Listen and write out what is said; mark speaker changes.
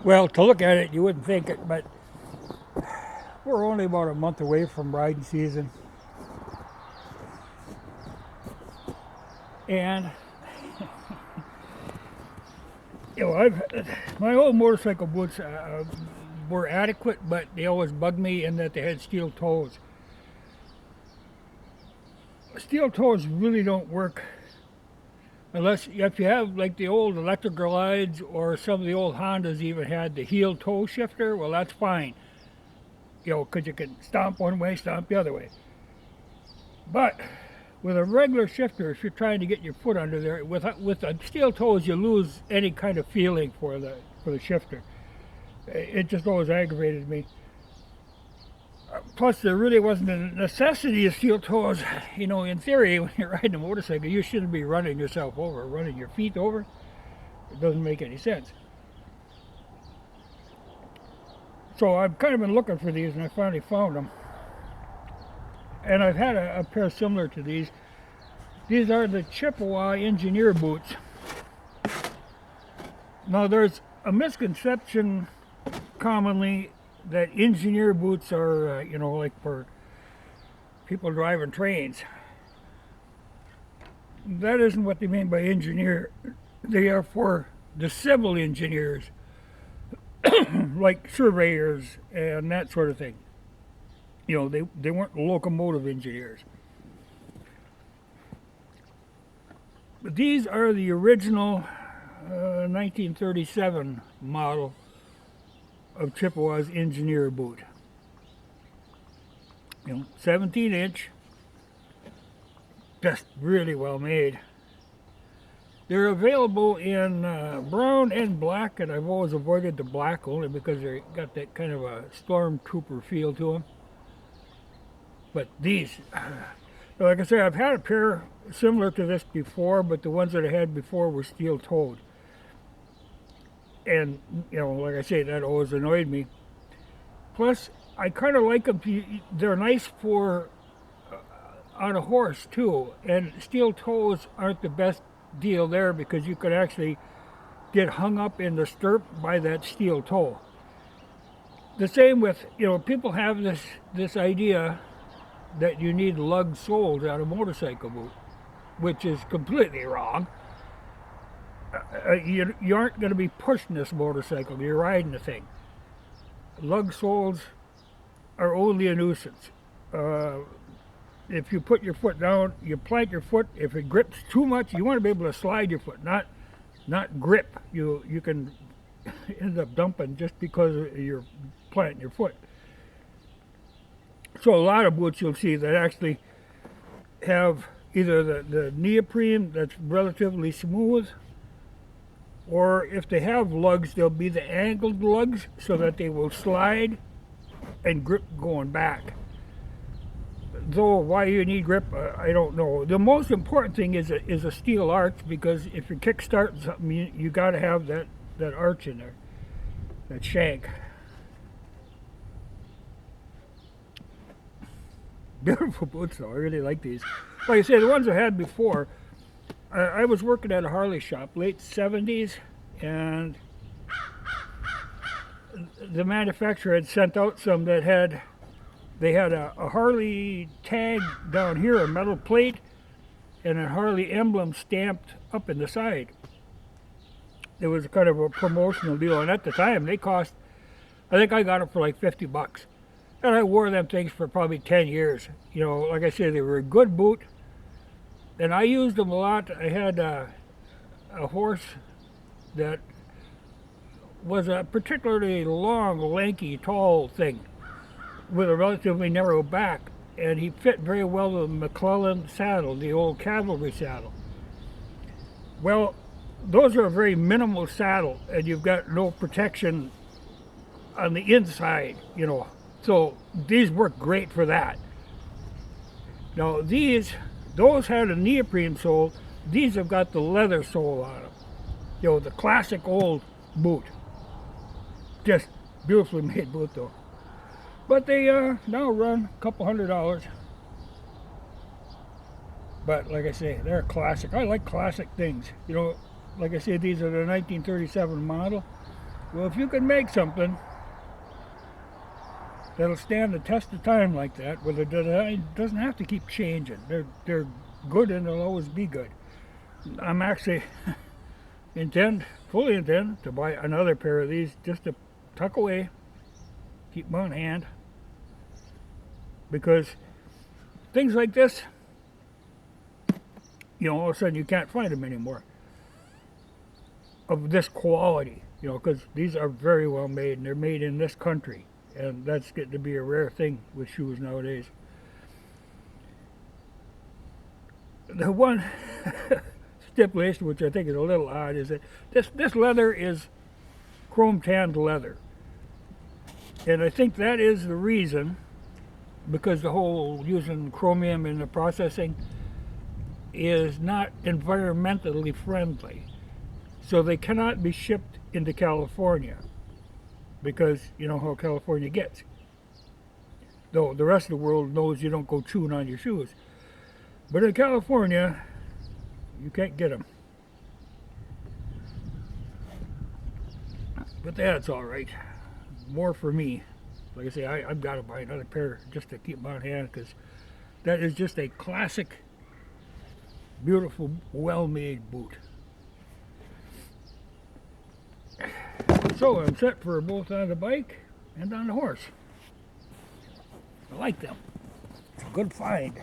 Speaker 1: Well, to look at it, you wouldn't think it, but we're only about a month away from riding season. And, my old motorcycle boots were adequate, but they always bugged me in that they had steel toes. Steel toes really don't work unless if you have like the old electric glides, or some of the old Hondas even had the heel toe shifter. Well, that's fine, because you can stomp one way, stomp the other way. But with a regular shifter, if you're trying to get your foot under there, with the steel toes, you lose any kind of feeling for the shifter. It just always aggravated me. Plus, there really wasn't a necessity of steel toes. In theory, when you're riding a motorcycle, you shouldn't be running yourself over, running your feet over. It doesn't make any sense. So I've kind of been looking for these, and I finally found them. And I've had a pair similar to these. These are the Chippewa Engineer Boots. Now, there's a misconception commonly that engineer boots are, like for people driving trains. That isn't what they mean by engineer. They are for the civil engineers, like surveyors and that sort of thing. They weren't locomotive engineers. But these are the original 1937 model of Chippewa's Engineer Boot. 17-inch, just really well made. They're available in brown and black, and I've always avoided the black only because they got that kind of a stormtrooper feel to them. But these, like I say, I've had a pair similar to this before, but the ones that I had before were steel-toed. And, like I say, that always annoyed me. Plus, I kind of like them. They're nice for on a horse, too. And steel toes aren't the best deal there because you could actually get hung up in the stirrup by that steel toe. The same with, people have this idea that you need lug soles on a motorcycle boot, which is completely wrong. You aren't going to be pushing this motorcycle. You're riding the thing. Lug soles are only a nuisance. If you put your foot down, you plant your foot. If it grips too much, you want to be able to slide your foot, not grip. You can end up dumping just because you're planting your foot. So a lot of boots you'll see that actually have either the neoprene that's relatively smooth, or if they have lugs, they'll be the angled lugs so that they will slide and grip going back. Though why you need grip, I don't know. The most important thing is a steel arch, because if you're kick-starting something, you got to have that arch in there, that shank. Beautiful boots though, I really like these. Like I say, the ones I had before, I was working at a Harley shop, late 70s, and the manufacturer had sent out some that had a Harley tag down here, a metal plate, and a Harley emblem stamped up in the side. It was kind of a promotional deal, and at the time they cost, I think I got it for like $50. And I wore them things for probably 10 years. Like I said, they were a good boot. And I used them a lot. I had a horse that was a particularly long, lanky, tall thing with a relatively narrow back. And he fit very well with the McClellan saddle, the old cavalry saddle. Well, those are a very minimal saddle, and you've got no protection on the inside, So these work great for that. Now those had a neoprene sole. These have got the leather sole on them. The classic old boot. Just beautifully made boot though. But they now run a couple $100. But like I say, they're a classic. I like classic things. Like I say, these are the 1937 model. Well, if you can make something that'll stand the test of time like that, where the design doesn't have to keep changing. They're good and they'll always be good. I'm actually fully intend to buy another pair of these just to tuck away, keep them on hand, because things like this, all of a sudden you can't find them anymore of this quality, because these are very well made and they're made in this country. And that's getting to be a rare thing with shoes nowadays. The one stipulation, which I think is a little odd, is that this leather is chrome tanned leather. And I think that is the reason, because the whole using chromium in the processing is not environmentally friendly. So they cannot be shipped into California, because you know how California gets. Though the rest of the world knows you don't go chewing on your shoes. But in California, you can't get them. But that's all right. More for me. Like I say, I've got to buy another pair just to keep them on hand, because that is just a classic, beautiful, well-made boot. So I'm set for both on the bike and on the horse. I like them. It's a good find.